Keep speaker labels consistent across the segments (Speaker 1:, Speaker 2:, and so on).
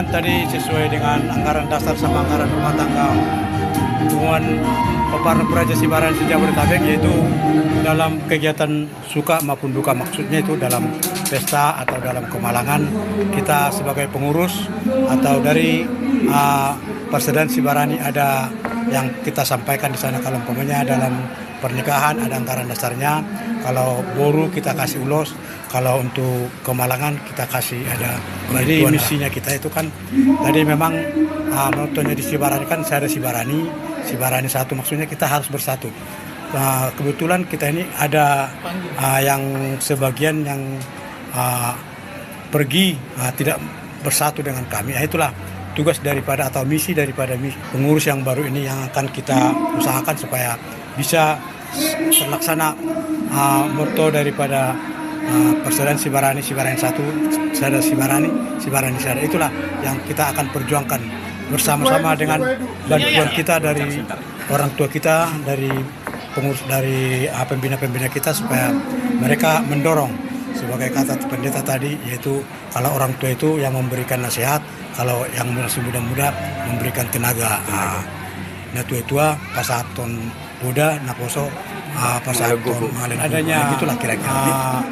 Speaker 1: kan tadi sesuai dengan anggaran dasar sama anggaran rumah tangga hubungan Peparno Praja Sibarani Jabodetabek, yaitu dalam kegiatan suka maupun duka, maksudnya itu dalam pesta atau dalam kemalangan kita sebagai pengurus atau dari Persaudaraan Sibarani ada yang kita sampaikan di sana. Kalau umpamanya dalam pernikahan ada anggaran dasarnya, kalau boru kita kasih ulos, kalau untuk kemalangan kita kasih ada. Jadi misinya kita itu kan tadi memang motonya di Sibarani kan saya ada Sibarani satu, maksudnya kita harus bersatu. Kebetulan kita ini ada yang sebagian yang pergi tidak bersatu dengan kami. Itulah tugas daripada atau misi daripada pengurus yang baru ini yang akan kita usahakan supaya bisa terlaksana moto daripada Persaudaraan Sibarani 1, saya ada Sibarani saya. Itulah yang kita akan perjuangkan bersama-sama dengan bantuan kita dari orang tua kita, dari pengurus, dari pembina-pembina kita, supaya mereka mendorong sebagai kata pendeta tadi, yaitu kalau orang tua itu yang memberikan nasihat, kalau yang masih muda-muda memberikan tenaga. Nah tua-tua pasaton Buddha naposo pasaton malen, adanya gitulah kira-kira.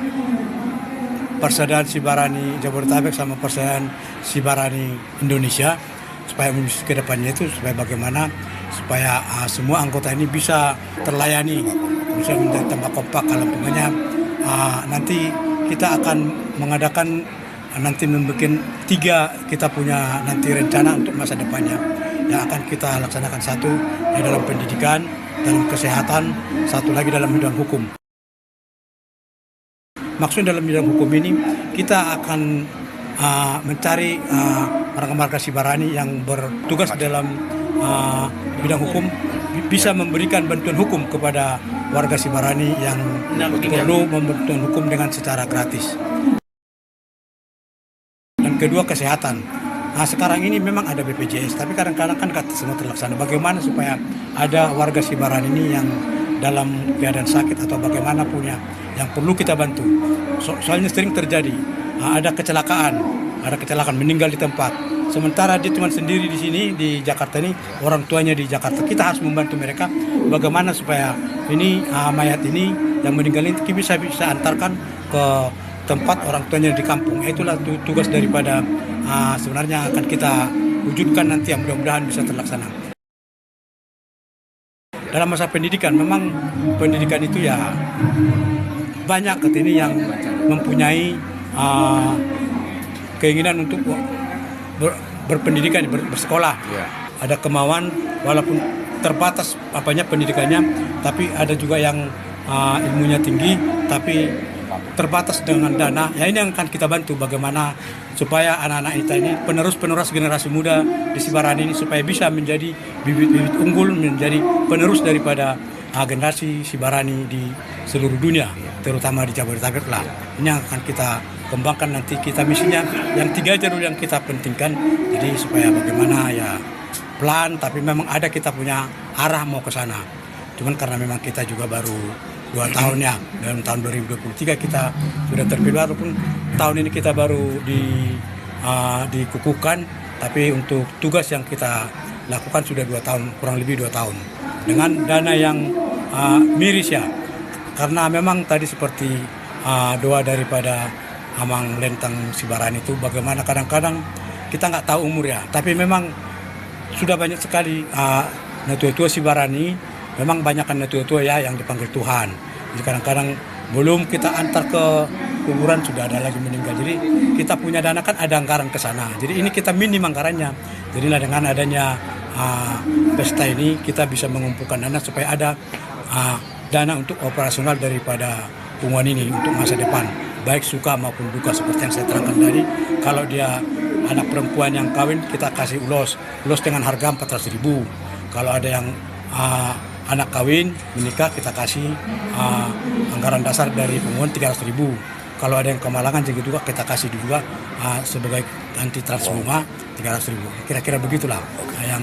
Speaker 1: Persaudaraan Sibarani Jabodetabek sama Persaudaraan Sibarani Indonesia, supaya misi ke depannya itu supaya bagaimana supaya semua anggota ini bisa terlayani, bisa menjadi tambah kompak. Kalau umpamanya nanti kita akan mengadakan nanti membuat 3, kita punya nanti rencana untuk masa depannya yang akan kita laksanakan. 1 di dalam pendidikan, dalam kesehatan, 1 lagi dalam bidang hukum. Maksudnya dalam bidang hukum ini kita akan mencari warga Sibarani yang bertugas dalam bidang hukum, bisa memberikan bantuan hukum kepada warga Sibarani yang perlu membantuan hukum dengan secara gratis. Dan kedua, kesehatan. Sekarang ini memang ada BPJS, tapi kadang-kadang kan semua terlaksana. Bagaimana supaya ada warga Sibarani ini yang dalam keadaan sakit atau bagaimana punya yang perlu kita bantu. Soalnya sering terjadi ada kecelakaan meninggal di tempat. Sementara dia cuma sendiri di sini di Jakarta ini, orang tuanya di Jakarta. Kita harus membantu mereka bagaimana supaya ini mayat ini yang meninggal ini bisa antarkan ke tempat orang tuanya di kampung. Itulah tugas daripada sebenarnya akan kita wujudkan nanti, yang mudah-mudahan bisa terlaksana. Dalam masa pendidikan, memang pendidikan itu ya banyak ini yang mempunyai keinginan untuk berpendidikan, bersekolah. Ada kemauan walaupun terbatas pendidikannya, tapi ada juga yang ilmunya tinggi tapi terbatas dengan dana. Ya ini yang akan kita bantu bagaimana supaya anak-anak kita ini penerus generasi muda di Sibarani ini supaya bisa menjadi bibit-bibit unggul, menjadi penerus daripada generasi Sibarani di seluruh dunia, terutama di Jabodetabek lah. Ini yang akan kita kembangkan nanti. Kita misinya yang 3 aja dulu yang kita pentingkan. Jadi supaya bagaimana ya pelan, tapi memang ada kita punya arah mau ke sana. Cuman karena memang kita juga baru 2 tahun ya, dalam tahun 2023 kita sudah terpilih, walaupun tahun ini kita baru dikukuhkan, tapi untuk tugas yang kita lakukan sudah 2 tahun, kurang lebih 2 tahun. Dengan dana yang miris ya, karena memang tadi seperti doa daripada Amang Lentang Sibarani itu, bagaimana kadang-kadang kita nggak tahu umur ya, tapi memang sudah banyak sekali tua-tua Sibarani. Memang banyak kan tua-tua ya yang dipanggil Tuhan. Jadi kadang-kadang belum kita antar ke kuburan sudah ada lagi meninggal. Jadi kita punya dana kan ada anggaran ke sana. Jadi ini kita minim anggarannya. Jadilah dengan adanya pesta ini kita bisa mengumpulkan dana supaya ada dana untuk operasional daripada hubungan ini untuk masa depan. Baik suka maupun duka, seperti yang saya terangkan tadi. Kalau dia anak perempuan yang kawin, kita kasih ulos dengan harga 400.000. Kalau ada yang anak kawin menikah, kita kasih anggaran dasar dari pengumuman 300.000. Kalau ada yang kemalangan juga kita kasih juga sebagai anti trans bunga 300.000. Kira-kira begitulah yang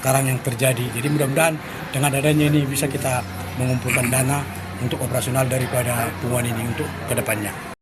Speaker 1: sekarang yang terjadi. Jadi mudah-mudahan dengan adanya ini bisa kita mengumpulkan dana untuk operasional daripada pengumuman ini untuk kedepannya.